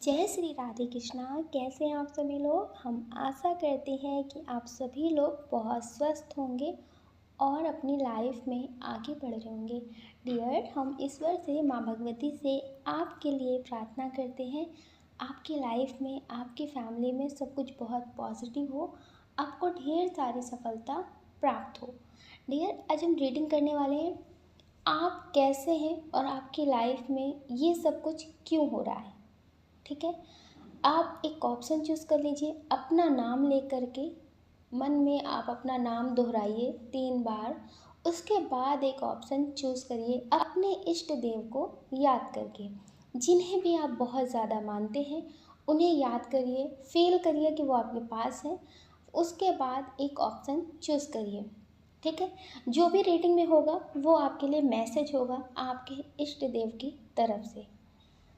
जय श्री राधे कृष्णा। कैसे हैं आप सभी लोग। हम आशा करते हैं कि आप सभी लोग बहुत स्वस्थ होंगे और अपनी लाइफ में आगे बढ़ रहे होंगे। डियर, हम ईश्वर से, माँ भगवती से आपके लिए प्रार्थना करते हैं आपकी लाइफ में, आपकी फैमिली में सब कुछ बहुत पॉजिटिव हो, आपको ढेर सारी सफलता प्राप्त हो। डियर, आज हम रीडिंग करने वाले हैं आप कैसे हैं और आपकी लाइफ में ये सब कुछ क्यों हो रहा है। ठीक है, आप एक ऑप्शन चूज़ कर लीजिए। अपना नाम ले करके मन में आप अपना नाम दोहराइए 3 बार। उसके बाद एक ऑप्शन चूज़ करिए अपने इष्ट देव को याद करके। जिन्हें भी आप बहुत ज़्यादा मानते हैं उन्हें याद करिए, फील करिए कि वो आपके पास है। उसके बाद एक ऑप्शन चूज़ करिए। ठीक है, जो भी रेटिंग में होगा वो आपके लिए मैसेज होगा आपके इष्ट देव की तरफ से।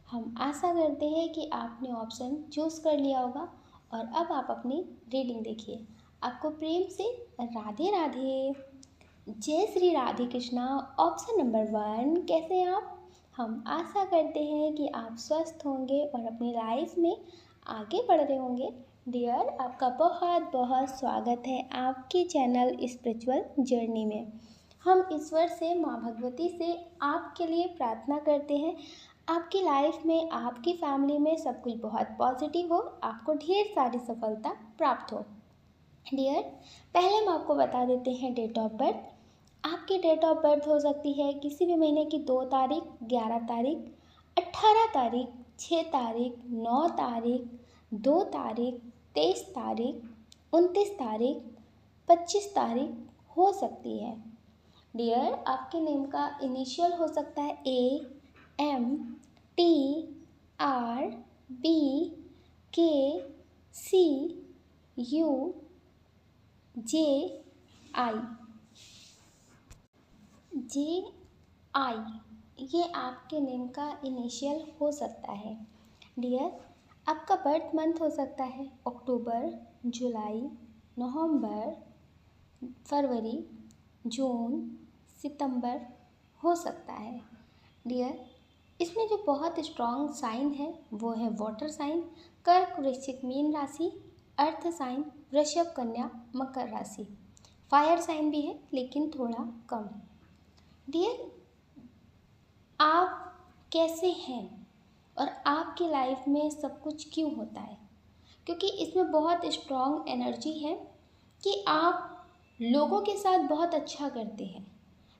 हम आशा करते हैं कि आपने ऑप्शन चूज़ कर लिया होगा और अब आप अपनी रीडिंग देखिए। आपको प्रेम से राधे राधे। जय श्री राधे कृष्णा। ऑप्शन नंबर 1, कैसे हैं आप। हम आशा करते हैं कि आप स्वस्थ होंगे और अपनी लाइफ में आगे बढ़ रहे होंगे। डियर, आपका बहुत बहुत स्वागत है आपके चैनल स्पिरिचुअल जर्नी में। हम ईश्वर से, माँ भगवती से आपके लिए प्रार्थना करते हैं आपकी लाइफ में, आपकी फैमिली में सब कुछ बहुत पॉजिटिव हो, आपको ढेर सारी सफलता प्राप्त हो। डियर, पहले हम आपको बता देते हैं डेट ऑफ बर्थ। आपकी डेट ऑफ बर्थ हो सकती है किसी भी महीने की 2 तारीख, 11 तारीख, 18 तारीख, 6 तारीख, 9 तारीख, 2 तारीख, 23 तारीख, 29 तारीख, 25 तारीख हो सकती है। डियर, आपके नेम का इनिशियल हो सकता है AM, TRB, KCU, JI। ये आपके नेम का इनिशियल हो सकता है। डियर, आपका बर्थ मंथ हो सकता है अक्टूबर, जुलाई, नवंबर, फरवरी, जून, सितंबर हो सकता है। डियर, इसमें जो बहुत स्ट्रॉन्ग साइन है वो है वाटर साइन, कर्क, वृश्चिक, मीन राशि, अर्थ साइन, वृषभ, कन्या, मकर राशि। फायर साइन भी है लेकिन थोड़ा कम। डियर, आप कैसे हैं और आपकी लाइफ में सब कुछ क्यों होता है, क्योंकि इसमें बहुत स्ट्रॉन्ग एनर्जी है कि आप लोगों के साथ बहुत अच्छा करते हैं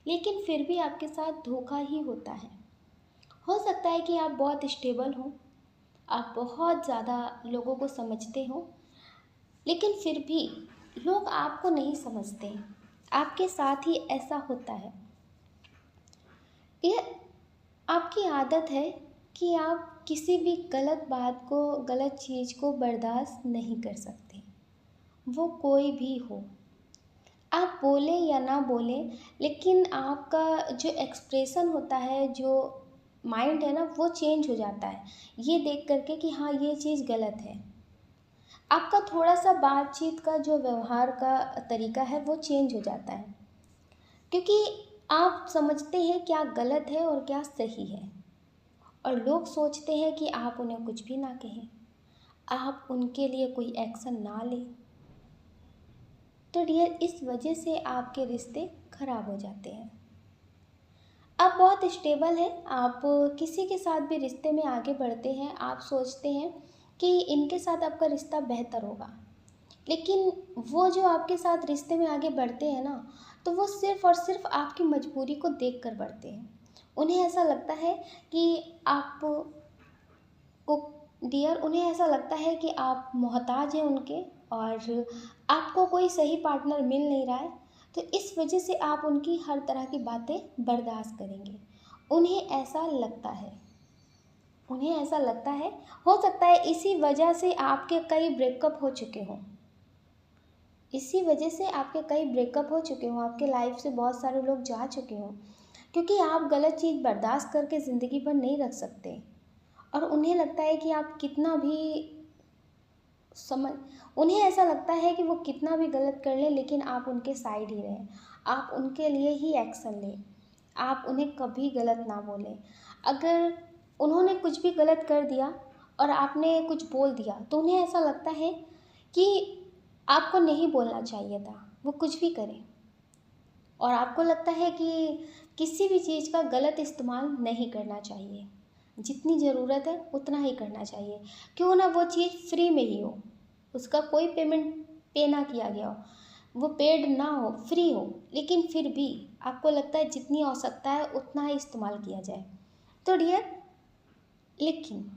लेकिन फिर भी आपके साथ धोखा ही होता है। हो सकता है कि आप बहुत स्टेबल हो, आप बहुत ज़्यादा लोगों को समझते हो, लेकिन फिर भी लोग आपको नहीं समझते। आपके साथ ही ऐसा होता है। यह आपकी आदत है कि आप किसी भी गलत बात को, गलत चीज़ को बर्दाश्त नहीं कर सकते, वो कोई भी हो। आप बोलें या ना बोलें, लेकिन आपका जो एक्सप्रेशन होता है, जो माइंड है ना, वो चेंज हो जाता है ये देख करके कि हाँ ये चीज़ गलत है। आपका थोड़ा सा बातचीत का जो व्यवहार का तरीका है वो चेंज हो जाता है, क्योंकि आप समझते हैं क्या गलत है और क्या सही है। और लोग सोचते हैं कि आप उन्हें कुछ भी ना कहें, आप उनके लिए कोई एक्शन ना लें। तो डियर, इस वजह से आपके रिश्ते खराब हो जाते हैं। आप बहुत स्टेबल हैं, आप किसी के साथ भी रिश्ते में आगे बढ़ते हैं, आप सोचते हैं कि इनके साथ आपका रिश्ता बेहतर होगा, लेकिन वो जो आपके साथ रिश्ते में आगे बढ़ते हैं ना, तो वो सिर्फ़ और सिर्फ आपकी मजबूरी को देख कर बढ़ते हैं। उन्हें ऐसा लगता है कि आप को डियर, उन्हें ऐसा लगता है कि आप मोहताज हैं उनके और आपको कोई सही पार्टनर मिल नहीं रहा है, तो इस वजह से आप उनकी हर तरह की बातें बर्दाश्त करेंगे। उन्हें ऐसा लगता है, उन्हें ऐसा लगता है। हो सकता है इसी वजह से आपके कई ब्रेकअप हो चुके हों, इसी वजह से आपके कई ब्रेकअप हो चुके हों, आपके लाइफ से बहुत सारे लोग जा चुके हों, क्योंकि आप गलत चीज़ बर्दाश्त करके ज़िंदगी भर नहीं रख सकते। और उन्हें लगता है कि आप कितना भी समझ उन्हें ऐसा लगता है कि वो कितना भी गलत कर लें लेकिन आप उनके साइड ही रहें, आप उनके लिए ही एक्शन लें, आप उन्हें कभी गलत ना बोलें। अगर उन्होंने कुछ भी गलत कर दिया और आपने कुछ बोल दिया तो उन्हें ऐसा लगता है कि आपको नहीं बोलना चाहिए था, वो कुछ भी करें। और आपको लगता है कि किसी भी चीज़ का गलत इस्तेमाल नहीं करना चाहिए, जितनी ज़रूरत है उतना ही करना चाहिए। क्यों ना वो चीज़ फ्री में ही हो, उसका कोई पेमेंट पे ना किया गया हो, वो पेड ना हो, फ्री हो, लेकिन फिर भी आपको लगता है जितनी आवश्यकता है उतना ही इस्तेमाल किया जाए। तो डियर, लेकिन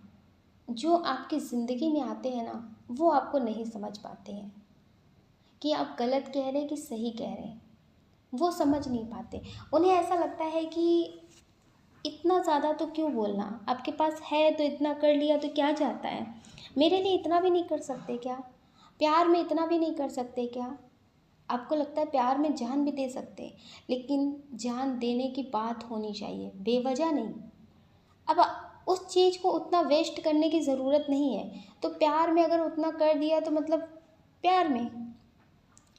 जो आपकी ज़िंदगी में आते हैं ना, वो आपको नहीं समझ पाते हैं कि आप गलत कह रहे हैं कि सही कह रहे हैं। वो समझ नहीं पाते। उन्हें ऐसा लगता है कि इतना ज़्यादा तो क्यों बोलना, आपके पास है तो इतना कर लिया तो क्या जाता है, मेरे लिए इतना भी नहीं कर सकते क्या, प्यार में इतना भी नहीं कर सकते क्या। आपको लगता है प्यार में जान भी दे सकते हैं, लेकिन जान देने की बात होनी चाहिए, बेवजह नहीं। अब उस चीज़ को उतना वेस्ट करने की ज़रूरत नहीं है, तो प्यार में अगर उतना कर दिया तो मतलब प्यार में।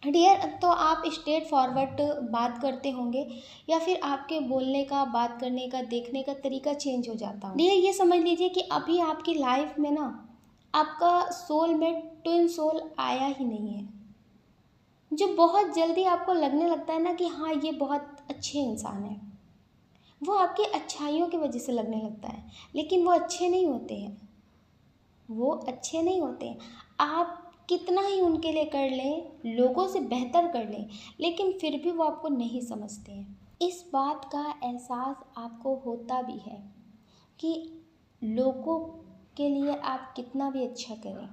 डियर, तो आप स्ट्रेट फॉरवर्ड बात करते होंगे या फिर आपके बोलने का, बात करने का, देखने का तरीका चेंज हो जाता हो। डियर, ये समझ लीजिए कि अभी आपकी लाइफ में ना आपका सोलमेट, ट्विन सोल आया ही नहीं है, जो बहुत जल्दी आपको लगने लगता है ना कि हाँ ये बहुत अच्छे इंसान है। वो आपकी अच्छाइयों की वजह से लगने लगता है, लेकिन वो अच्छे नहीं होते हैं, वो अच्छे नहीं होते हैं। आप कितना ही उनके लिए कर लें, लोगों से बेहतर कर लें, लेकिन फिर भी वो आपको नहीं समझते हैं। इस बात का एहसास आपको होता भी है कि लोगों के लिए आप कितना भी अच्छा करें,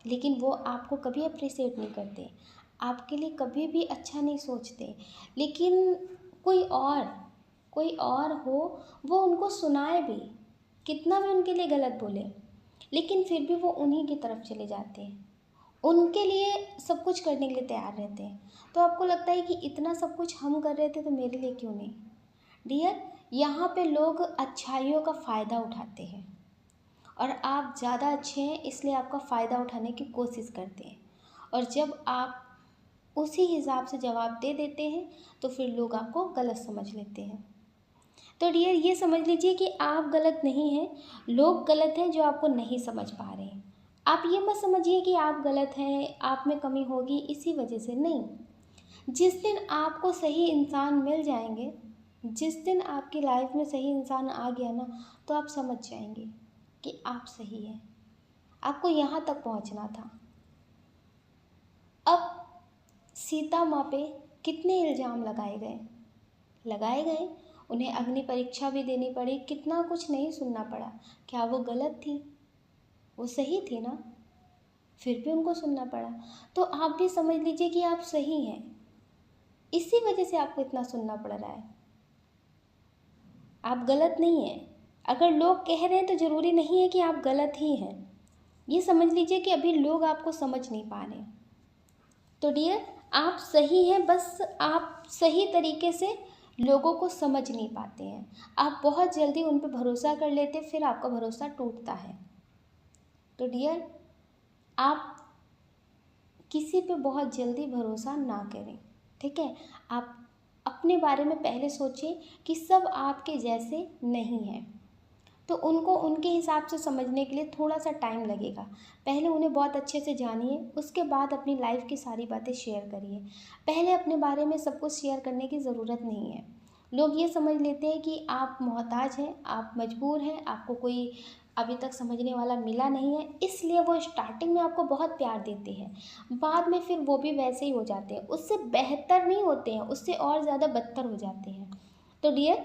लेकिन वो आपको कभी अप्रिशिएट नहीं करते, आपके लिए कभी भी अच्छा नहीं सोचते। लेकिन कोई और हो, वो उनको सुनाए भी, कितना भी उनके लिए गलत बोले, लेकिन फिर भी वो उन्हीं की तरफ चले जाते हैं, उनके लिए सब कुछ करने के लिए तैयार रहते हैं। तो आपको लगता है कि इतना सब कुछ हम कर रहे थे तो मेरे लिए क्यों नहीं। डियर, यहाँ पे लोग अच्छाइयों का फ़ायदा उठाते हैं और आप ज़्यादा अच्छे हैं इसलिए आपका फ़ायदा उठाने की कोशिश करते हैं, और जब आप उसी हिसाब से जवाब दे देते हैं तो फिर लोग आपको गलत समझ लेते हैं। तो डियर, ये समझ लीजिए कि आप गलत नहीं हैं, लोग गलत हैं जो आपको नहीं समझ पा रहे हैं। आप ये मत समझिए कि आप गलत हैं, आप में कमी होगी इसी वजह से, नहीं। जिस दिन आपको सही इंसान मिल जाएंगे, जिस दिन आपकी लाइफ में सही इंसान आ गया ना, तो आप समझ जाएंगे कि आप सही हैं, आपको यहाँ तक पहुँचना था। अब सीता माँ पे कितने इल्ज़ाम लगाए गए, उन्हें अग्नि परीक्षा भी देनी पड़ी, कितना कुछ नहीं सुनना पड़ा। क्या वो गलत थी? वो सही थी ना, फिर भी उनको सुनना पड़ा। तो आप भी समझ लीजिए कि आप सही हैं, इसी वजह से आपको इतना सुनना पड़ रहा है। आप गलत नहीं हैं। अगर लोग कह रहे हैं तो ज़रूरी नहीं है कि आप गलत ही हैं। ये समझ लीजिए कि अभी लोग आपको समझ नहीं पा रहे। तो डियर, आप सही हैं, बस आप सही तरीके से लोगों को समझ नहीं पाते हैं। आप बहुत जल्दी उन पर भरोसा कर लेते, फिर आपका भरोसा टूटता है। तो डियर, आप किसी पे बहुत जल्दी भरोसा ना करें, ठीक है। आप अपने बारे में पहले सोचें कि सब आपके जैसे नहीं हैं, तो उनको उनके हिसाब से समझने के लिए थोड़ा सा टाइम लगेगा। पहले उन्हें बहुत अच्छे से जानिए, उसके बाद अपनी लाइफ की सारी बातें शेयर करिए। पहले अपने बारे में सब कुछ शेयर करने की ज़रूरत नहीं है। लोग ये समझ लेते हैं कि आप मोहताज हैं, आप मजबूर हैं, आपको कोई अभी तक समझने वाला मिला नहीं है, इसलिए वो स्टार्टिंग में आपको बहुत प्यार देते हैं, बाद में फिर वो भी वैसे ही हो जाते हैं, उससे बेहतर नहीं होते हैं, उससे और ज़्यादा बदतर हो जाते हैं। तो डियर,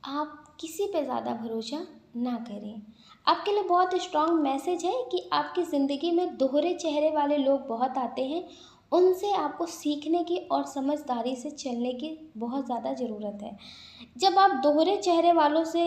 आप किसी पे ज़्यादा भरोसा ना करें। आपके लिए बहुत स्ट्रॉन्ग मैसेज है कि आपकी ज़िंदगी में दोहरे चेहरे वाले लोग बहुत आते हैं, उनसे आपको सीखने की और समझदारी से चलने की बहुत ज़्यादा ज़रूरत है। जब आप दोहरे चेहरे वालों से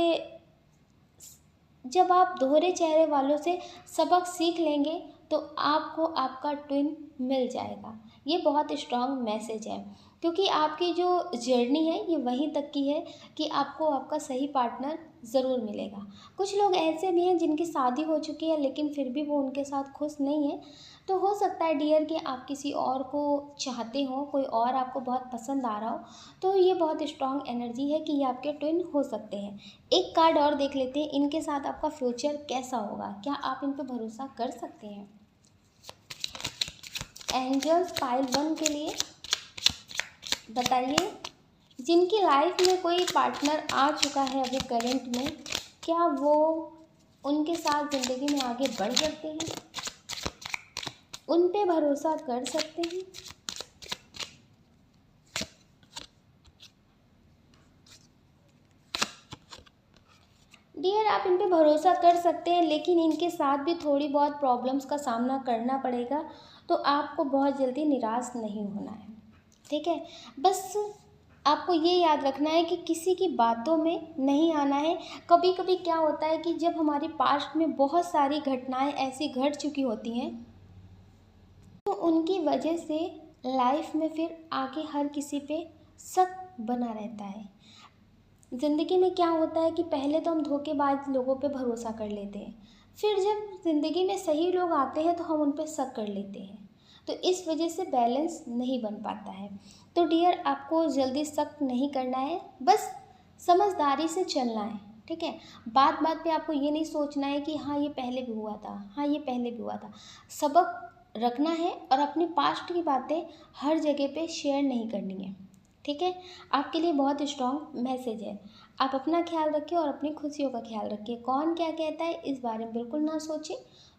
जब आप दोहरे चेहरे वालों से सबक सीख लेंगे तो आपको आपका ट्विन मिल जाएगा। ये बहुत स्ट्रॉन्ग मैसेज है, क्योंकि आपकी जो जर्नी है ये वहीं तक की है कि आपको आपका सही पार्टनर ज़रूर मिलेगा। कुछ लोग ऐसे भी हैं जिनकी शादी हो चुकी है लेकिन फिर भी वो उनके साथ खुश नहीं है। तो हो सकता है डियर कि आप किसी और को चाहते हो, कोई और आपको बहुत पसंद आ रहा हो। तो ये बहुत स्ट्रॉन्ग एनर्जी है कि ये आपके ट्विन हो सकते हैं। एक कार्ड और देख लेते हैं, इनके साथ आपका फ्यूचर कैसा होगा, क्या आप इन पर भरोसा कर सकते हैं। एंजल्स पाइल 1 के लिए बताइए, जिनकी लाइफ में कोई पार्टनर आ चुका है अभी करंट में, क्या वो उनके साथ ज़िंदगी में आगे बढ़ सकते हैं, उन पे भरोसा कर सकते हैं। डियर आप इन पे भरोसा कर सकते हैं, लेकिन इनके साथ भी थोड़ी बहुत प्रॉब्लम्स का सामना करना पड़ेगा। तो आपको बहुत जल्दी निराश नहीं होना है, ठीक है। बस आपको ये याद रखना है कि किसी की बातों में नहीं आना है। कभी कभी क्या होता है कि जब हमारी पास्ट में बहुत सारी घटनाएं ऐसी घट चुकी होती हैं, तो उनकी वजह से लाइफ में फिर आगे हर किसी पे शक बना रहता है। ज़िंदगी में क्या होता है कि पहले तो हम धोखेबाज लोगों पे भरोसा कर लेते हैं, फिर जब ज़िंदगी में सही लोग आते हैं तो हम उन पे शक कर लेते हैं। तो इस वजह से बैलेंस नहीं बन पाता है। तो डियर आपको जल्दी शक नहीं करना है, बस समझदारी से चलना है, ठीक है। बात बात पे आपको ये नहीं सोचना है कि हाँ ये पहले भी हुआ था, हाँ ये पहले भी हुआ था। सबक रखना है और अपनी पास्ट की बातें हर जगह पे शेयर नहीं करनी है, ठीक है। आपके लिए बहुत स्ट्रॉन्ग मैसेज है। आप अपना ख्याल रखिए और अपनी खुशियों का ख्याल रखिए। कौन क्या कहता है इस बारे में बिल्कुल ना सोचें।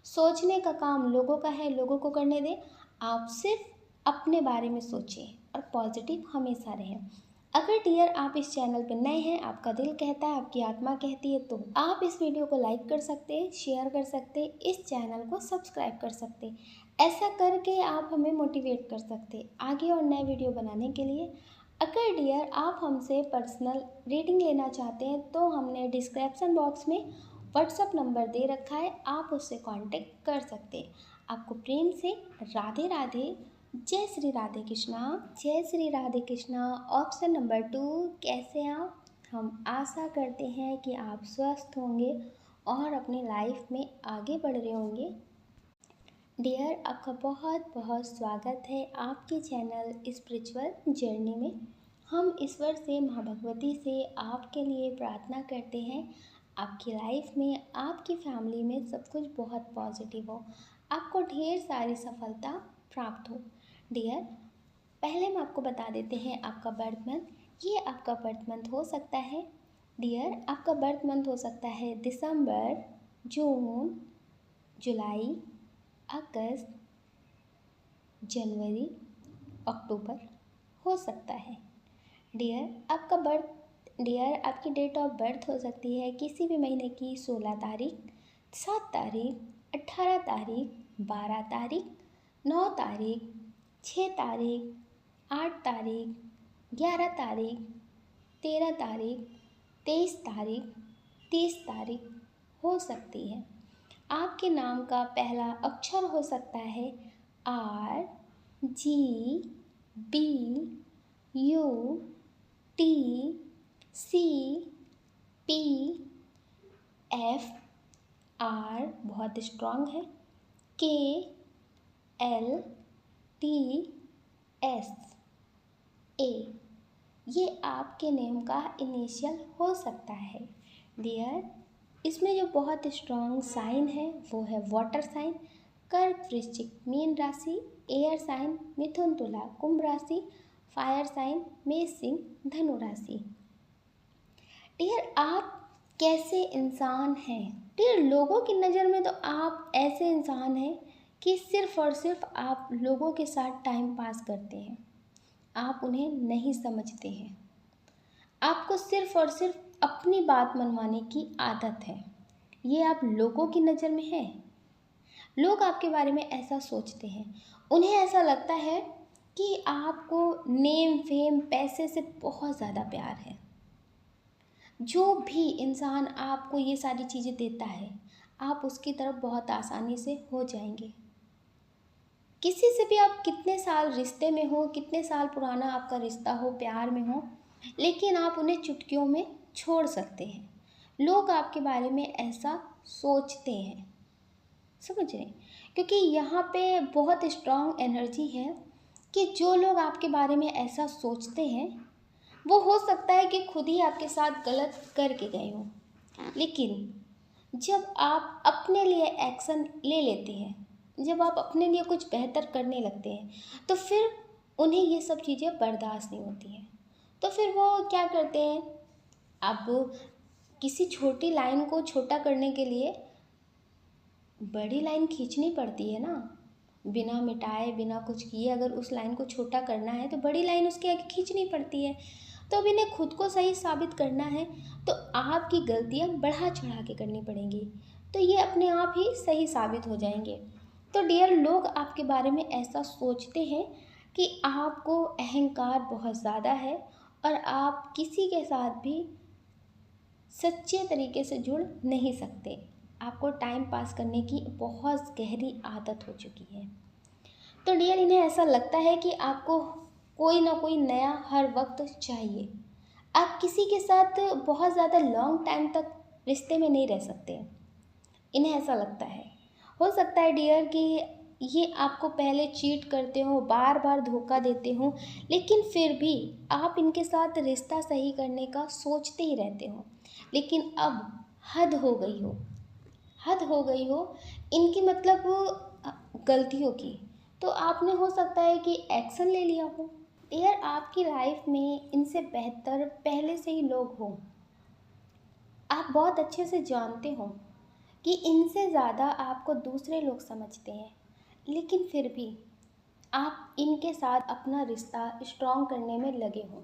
सोचने का काम लोगों का है, लोगों को करने दें। आप सिर्फ अपने बारे में सोचें और पॉजिटिव हमेशा रहें। अगर डियर आप इस चैनल पर नए हैं, आपका दिल कहता है, आपकी आत्मा कहती है, तो आप इस वीडियो को लाइक कर सकते हैं, शेयर कर सकते हैं, इस चैनल को सब्सक्राइब कर सकते हैं। ऐसा करके आप हमें मोटिवेट कर सकते हैं आगे और नए वीडियो बनाने के लिए। अगर डियर आप हमसे पर्सनल रीडिंग लेना चाहते हैं तो हमने डिस्क्रिप्शन बॉक्स में व्हाट्सअप नंबर दे रखा है, आप उससे कांटेक्ट कर सकते हैं। आपको प्रेम से राधे राधे। जय श्री राधे कृष्णा। जय श्री राधे कृष्णा। ऑप्शन नंबर 2, कैसे आप। हम आशा करते हैं कि आप स्वस्थ होंगे और अपनी लाइफ में आगे बढ़ रहे होंगे। डियर आपका बहुत बहुत स्वागत है आपके चैनल स्पिरिचुअल जर्नी में। हम ईश्वर से, माँ भगवती से आपके लिए प्रार्थना करते हैं, आपकी लाइफ में, आपकी फैमिली में सब कुछ बहुत पॉजिटिव हो, आपको ढेर सारी सफलता प्राप्त हो। डियर पहले हम आपको बता देते हैं आपका बर्थ मंथ। ये आपका बर्थ मंथ हो सकता है डियर, आपका बर्थ मंथ हो सकता है दिसंबर, जून, जुलाई, अगस्त, जनवरी, अक्टूबर हो सकता है। डियर आपकी डेट ऑफ बर्थ हो सकती है किसी भी महीने की 16 तारीख, 7 तारीख, 18 तारीख, 12 तारीख, 9 तारीख, 6 तारीख, 8 तारीख, 11 तारीख, 13 तारीख, 23 तारीख, 30 तारीख हो सकती है। आपके नाम का पहला अक्षर हो सकता है R, G, B, U, T, C, P, F, R बहुत स्ट्रॉन्ग है, K, L, T, S, A। ये आपके नेम का इनिशियल हो सकता है। डियर इसमें जो बहुत स्ट्रॉन्ग साइन है वो है वाटर साइन, कर्क वृश्चिक मीन राशि, एयर साइन मिथुन तुला कुंभ राशि, फायर साइन मेष सिंह धनु राशि। डियर आप कैसे इंसान हैं। डियर लोगों की नज़र में तो आप ऐसे इंसान हैं कि सिर्फ और सिर्फ आप लोगों के साथ टाइम पास करते हैं, आप उन्हें नहीं समझते हैं। आपको सिर्फ और सिर्फ अपनी बात मनवाने की आदत है, ये आप लोगों की नज़र में है। लोग आपके बारे में ऐसा सोचते हैं, उन्हें ऐसा लगता है कि आपको नेम फेम पैसे से बहुत ज़्यादा प्यार है। जो भी इंसान आपको ये सारी चीज़ें देता है आप उसकी तरफ बहुत आसानी से हो जाएंगे। किसी से भी आप कितने साल रिश्ते में हो, कितने साल पुराना आपका रिश्ता हो, प्यार में हो, लेकिन आप उन्हें चुटकियों में छोड़ सकते हैं। लोग आपके बारे में ऐसा सोचते हैं, समझ रहे हैं? क्योंकि यहाँ पे बहुत स्ट्रॉन्ग एनर्जी है कि जो लोग आपके बारे में ऐसा सोचते हैं, वो हो सकता है कि खुद ही आपके साथ गलत करके गए हों। लेकिन जब आप अपने लिए एक्शन ले लेते हैं, जब आप अपने लिए कुछ बेहतर करने लगते हैं, तो फिर उन्हें ये सब चीज़ें बर्दाश्त नहीं होती हैं। तो फिर वो क्या करते हैं, अब किसी छोटी लाइन को छोटा करने के लिए बड़ी लाइन खींचनी पड़ती है ना। बिना मिटाए, बिना कुछ किए अगर उस लाइन को छोटा करना है तो बड़ी लाइन उसके आगे खींचनी पड़ती है। तो अब इन्हें खुद को सही साबित करना है तो आपकी गलतियाँ बढ़ा चढ़ा के करनी पड़ेंगी, तो ये अपने आप ही सही साबित हो जाएंगे। तो डियर, लोग आपके बारे में ऐसा सोचते हैं कि आपको अहंकार बहुत ज़्यादा है और आप किसी के साथ भी सच्चे तरीके से जुड़ नहीं सकते। आपको टाइम पास करने की बहुत गहरी आदत हो चुकी है। तो डियर, इन्हें ऐसा लगता है कि आपको कोई ना कोई नया हर वक्त चाहिए। आप किसी के साथ बहुत ज़्यादा लॉन्ग टाइम तक रिश्ते में नहीं रह सकते, इन्हें ऐसा लगता है। हो सकता है डियर कि ये आपको पहले चीट करते हो, बार बार धोखा देते हो, लेकिन फिर भी आप इनके साथ रिश्ता सही करने का सोचते ही रहते हो। लेकिन अब हद हो गई हो, हद हो गई हो इनकी, मतलब गलतियों की। तो आपने हो सकता है कि एक्शन ले लिया हो। यार, आपकी लाइफ में इनसे बेहतर पहले से ही लोग हों। आप बहुत अच्छे से जानते हो कि इनसे ज़्यादा आपको दूसरे लोग समझते हैं, लेकिन फिर भी आप इनके साथ अपना रिश्ता स्ट्रॉन्ग करने में लगे हो।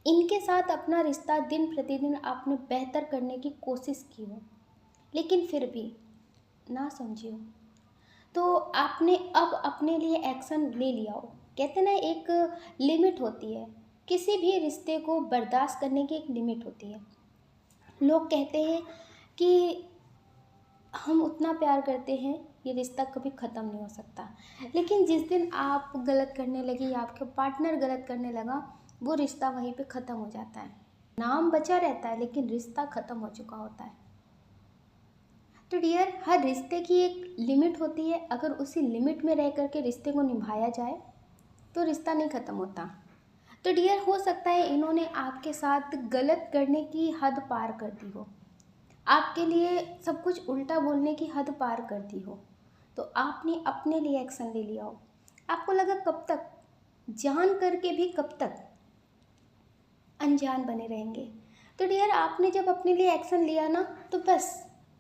इनके साथ अपना रिश्ता दिन प्रतिदिन आपने बेहतर करने की कोशिश की हो, लेकिन फिर भी ना समझियो। तो आपने अब अपने लिए एक्शन ले लिया हो। कहते ना, एक लिमिट होती है, किसी भी रिश्ते को बर्दाश्त करने की एक लिमिट होती है। लोग कहते हैं कि हम उतना प्यार करते हैं, ये रिश्ता कभी ख़त्म नहीं हो सकता। लेकिन जिस दिन आप गलत करने लगी या आपके पार्टनर गलत करने लगा, वो रिश्ता वहीं पे ख़त्म हो जाता है। नाम बचा रहता है लेकिन रिश्ता ख़त्म हो चुका होता है। तो डियर, हर रिश्ते की एक लिमिट होती है। अगर उसी लिमिट में रह करके रिश्ते को निभाया जाए तो रिश्ता नहीं ख़त्म होता। तो डियर, हो सकता है इन्होंने आपके साथ गलत करने की हद पार कर दी हो, आपके लिए सब कुछ उल्टा बोलने की हद पार कर दी हो, तो आपने अपने लिए एक्शन ले लिया हो। आपको लगा कब तक, जान करके भी कब तक अनजान बने रहेंगे। तो डियर, आपने जब अपने लिए एक्शन लिया ना, तो बस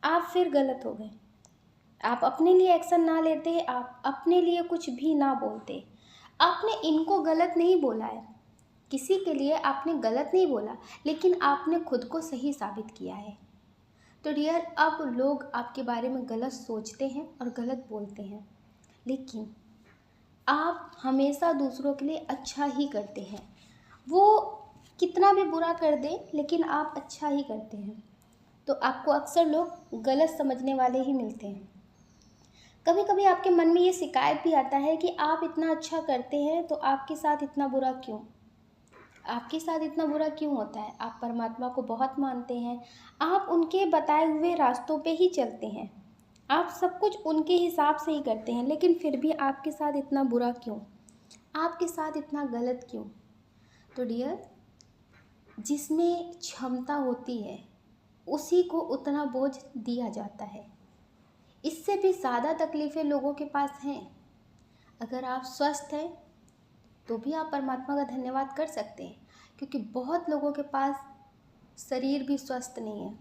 आप फिर गलत हो गए। आप अपने लिए एक्शन ना लेते, आप अपने लिए कुछ भी ना बोलते। आपने इनको गलत नहीं बोला है, किसी के लिए आपने गलत नहीं बोला, लेकिन आपने खुद को सही साबित किया है। तो डियर, अब लोग आपके बारे में गलत सोचते हैं और गलत बोलते हैं, लेकिन आप हमेशा दूसरों के लिए अच्छा ही करते हैं। वो कितना भी बुरा कर दे, लेकिन आप अच्छा ही करते हैं। तो आपको अक्सर लोग गलत समझने वाले ही मिलते हैं। कभी कभी आपके मन में ये शिकायत भी आता है कि आप इतना अच्छा करते हैं तो आपके साथ इतना बुरा क्यों, आपके साथ इतना बुरा क्यों होता है। आप परमात्मा को बहुत मानते हैं, आप उनके बताए हुए रास्तों पे ही चलते हैं, आप सब कुछ उनके हिसाब से ही करते हैं, लेकिन फिर भी आपके साथ इतना बुरा क्यों, आपके साथ इतना गलत क्यों। तो डियर, जिसमें क्षमता होती है उसी को उतना बोझ दिया जाता है। इससे भी ज़्यादा तकलीफ़ें लोगों के पास हैं। अगर आप स्वस्थ हैं तो भी आप परमात्मा का धन्यवाद कर सकते हैं, क्योंकि बहुत लोगों के पास शरीर भी स्वस्थ नहीं है,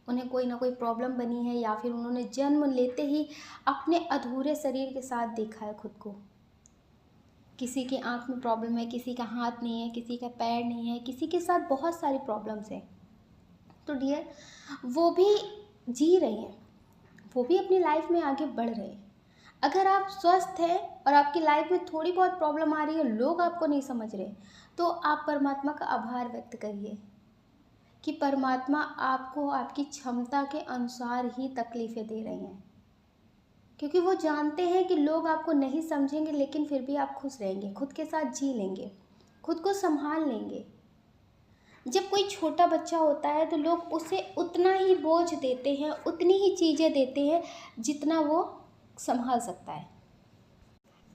उन्हें कोई ना कोई प्रॉब्लम बनी है, या फिर उन्होंने जन्म लेते ही अपने अधूरे शरीर के साथ देखा है खुद को। किसी की आँख में प्रॉब्लम है, किसी का हाथ नहीं है, किसी का पैर नहीं है, किसी के साथ बहुत सारी प्रॉब्लम्स हैं। तो डियर, वो भी जी रहे हैं, वो भी अपनी लाइफ में आगे बढ़ रहे हैं। अगर आप स्वस्थ हैं और आपकी लाइफ में थोड़ी बहुत प्रॉब्लम आ रही है, लोग आपको नहीं समझ रहे, तो आप परमात्मा का आभार व्यक्त करिए कि परमात्मा आपको आपकी क्षमता के अनुसार ही तकलीफ़ें दे रही हैं। क्योंकि वो जानते हैं कि लोग आपको नहीं समझेंगे, लेकिन फिर भी आप खुश रहेंगे, खुद के साथ जी लेंगे, खुद को संभाल लेंगे। जब कोई छोटा बच्चा होता है तो लोग उसे उतना ही बोझ देते हैं, उतनी ही चीज़ें देते हैं जितना वो संभाल सकता है।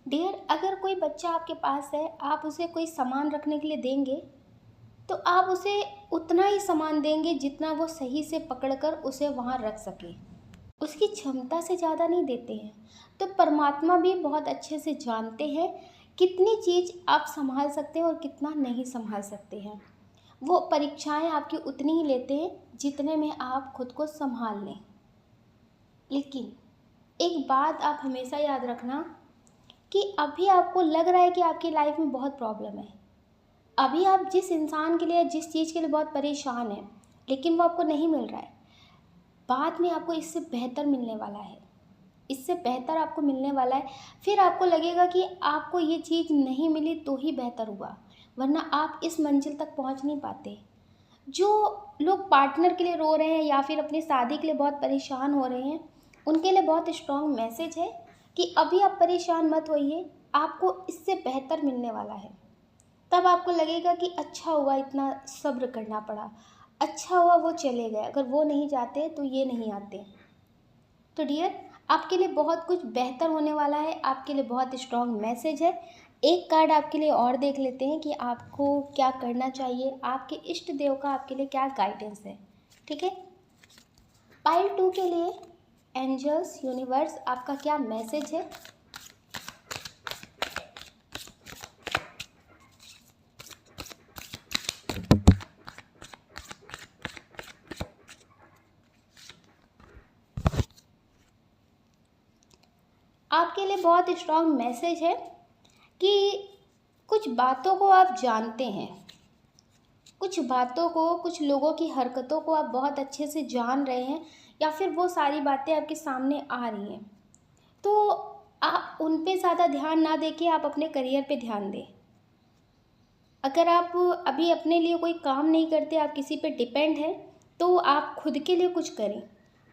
डियर, अगर कोई बच्चा आपके पास है, आप उसे कोई सामान रखने के लिए देंगे तो आप उसे उतना ही सामान देंगे जितना वो सही से पकड़कर उसे वहाँ रख सके, उसकी क्षमता से ज़्यादा नहीं देते हैं। तो परमात्मा भी बहुत अच्छे से जानते हैं कितनी चीज़ आप संभाल सकते हैं और कितना नहीं संभाल सकते हैं। वो परीक्षाएं आपकी उतनी ही लेते हैं जितने में आप खुद को संभाल लें। लेकिन एक बात आप हमेशा याद रखना कि अभी आपको लग रहा है कि आपकी लाइफ में बहुत प्रॉब्लम है, अभी आप जिस इंसान के लिए, जिस चीज़ के लिए बहुत परेशान हैं, लेकिन वो आपको नहीं मिल रहा है, बाद में आपको इससे बेहतर मिलने वाला है, इससे बेहतर आपको मिलने वाला है। फिर आपको लगेगा कि आपको ये चीज़ नहीं मिली तो ही बेहतर हुआ, वरना आप इस मंजिल तक पहुंच नहीं पाते। जो लोग पार्टनर के लिए रो रहे हैं या फिर अपनी शादी के लिए बहुत परेशान हो रहे हैं, उनके लिए बहुत स्ट्रॉन्ग मैसेज है कि अभी आप परेशान मत होइए, आपको इससे बेहतर मिलने वाला है। तब आपको लगेगा कि अच्छा हुआ इतना सब्र करना पड़ा, अच्छा हुआ वो चले गए, अगर वो नहीं जाते तो ये नहीं आते। तो डियर, आपके लिए बहुत कुछ बेहतर होने वाला है, आपके लिए बहुत स्ट्रॉन्ग मैसेज है। एक कार्ड आपके लिए और देख लेते हैं कि आपको क्या करना चाहिए, आपके इष्ट देव का आपके लिए क्या गाइडेंस है। ठीक है, पाइल 2 के लिए एंजल्स, यूनिवर्स आपका क्या मैसेज है। आपके लिए बहुत स्ट्रॉन्ग मैसेज है कि कुछ बातों को आप जानते हैं, कुछ बातों को, कुछ लोगों की हरकतों को आप बहुत अच्छे से जान रहे हैं, या फिर वो सारी बातें आपके सामने आ रही हैं। तो आप उन पे ज़्यादा ध्यान ना देके आप अपने करियर पे ध्यान दें। अगर आप अभी अपने लिए कोई काम नहीं करते, आप किसी पे डिपेंड हैं, तो आप खुद के लिए कुछ करें।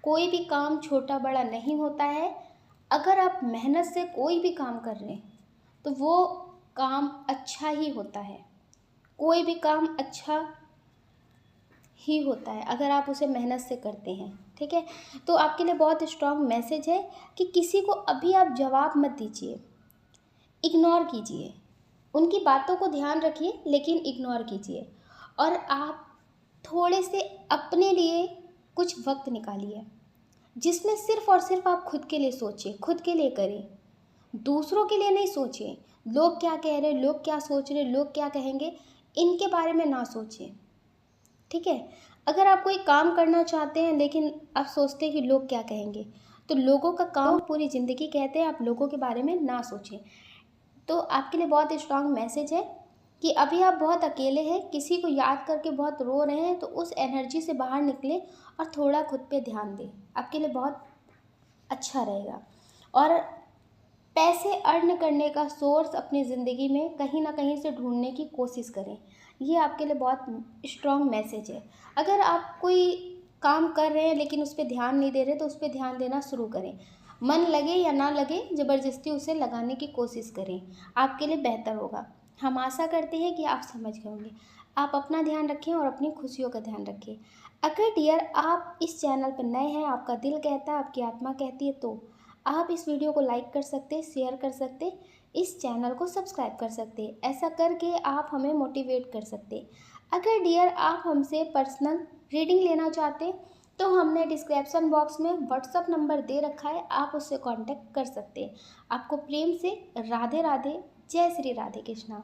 कोई भी काम छोटा बड़ा नहीं होता है। अगर आप मेहनत से कोई भी काम कर रहे हैं तो वो काम अच्छा ही होता है। कोई भी काम अच्छा ही होता है अगर आप उसे मेहनत से करते हैं। ठीक है, तो आपके लिए बहुत स्ट्रॉन्ग मैसेज है कि किसी को अभी आप जवाब मत दीजिए, इग्नोर कीजिए, उनकी बातों को ध्यान रखिए लेकिन इग्नोर कीजिए। और आप थोड़े से अपने लिए कुछ वक्त निकालिए जिसमें सिर्फ़ और सिर्फ आप खुद के लिए सोचें, खुद के लिए करें, दूसरों के लिए नहीं सोचें। लोग क्या कह रहे हैं, लोग क्या सोच रहे हैं, लोग क्या कहेंगे, इनके बारे में ना सोचें। ठीक है, अगर आप कोई काम करना चाहते हैं लेकिन आप सोचते हैं कि लोग क्या कहेंगे, तो लोगों का काम पूरी ज़िंदगी कहते हैं, आप लोगों के बारे में ना सोचें। तो आपके लिए बहुत स्ट्रॉन्ग मैसेज है कि अभी आप बहुत अकेले हैं, किसी को याद करके बहुत रो रहे हैं, तो उस एनर्जी से बाहर निकलें और थोड़ा खुद पे ध्यान दें, आपके लिए बहुत अच्छा रहेगा। और पैसे अर्न करने का सोर्स अपनी ज़िंदगी में कहीं ना कहीं से ढूंढने की कोशिश करें, ये आपके लिए बहुत स्ट्रॉन्ग मैसेज है। अगर आप कोई काम कर रहे हैं लेकिन उस पर ध्यान नहीं दे रहे, तो उस पर ध्यान देना शुरू करें। मन लगे या ना लगे, ज़बरदस्ती उसे लगाने की कोशिश करें, आपके लिए बेहतर होगा। हम आशा करते हैं कि आप समझ गए होंगे। आप अपना ध्यान रखें और अपनी खुशियों का ध्यान रखें। अगर डियर आप इस चैनल पर नए हैं, आपका दिल कहता है, आपकी आत्मा कहती है, तो आप इस वीडियो को लाइक कर सकते, शेयर कर सकते, इस चैनल को सब्सक्राइब कर सकते। ऐसा करके आप हमें मोटिवेट कर सकते। अगर डियर आप हमसे पर्सनल रीडिंग लेना चाहते, तो हमने डिस्क्रिप्शन बॉक्स में व्हाट्सअप नंबर दे रखा है, आप उससे कांटेक्ट कर सकते। आपको प्रेम से राधे राधे, जय श्री राधे कृष्णा।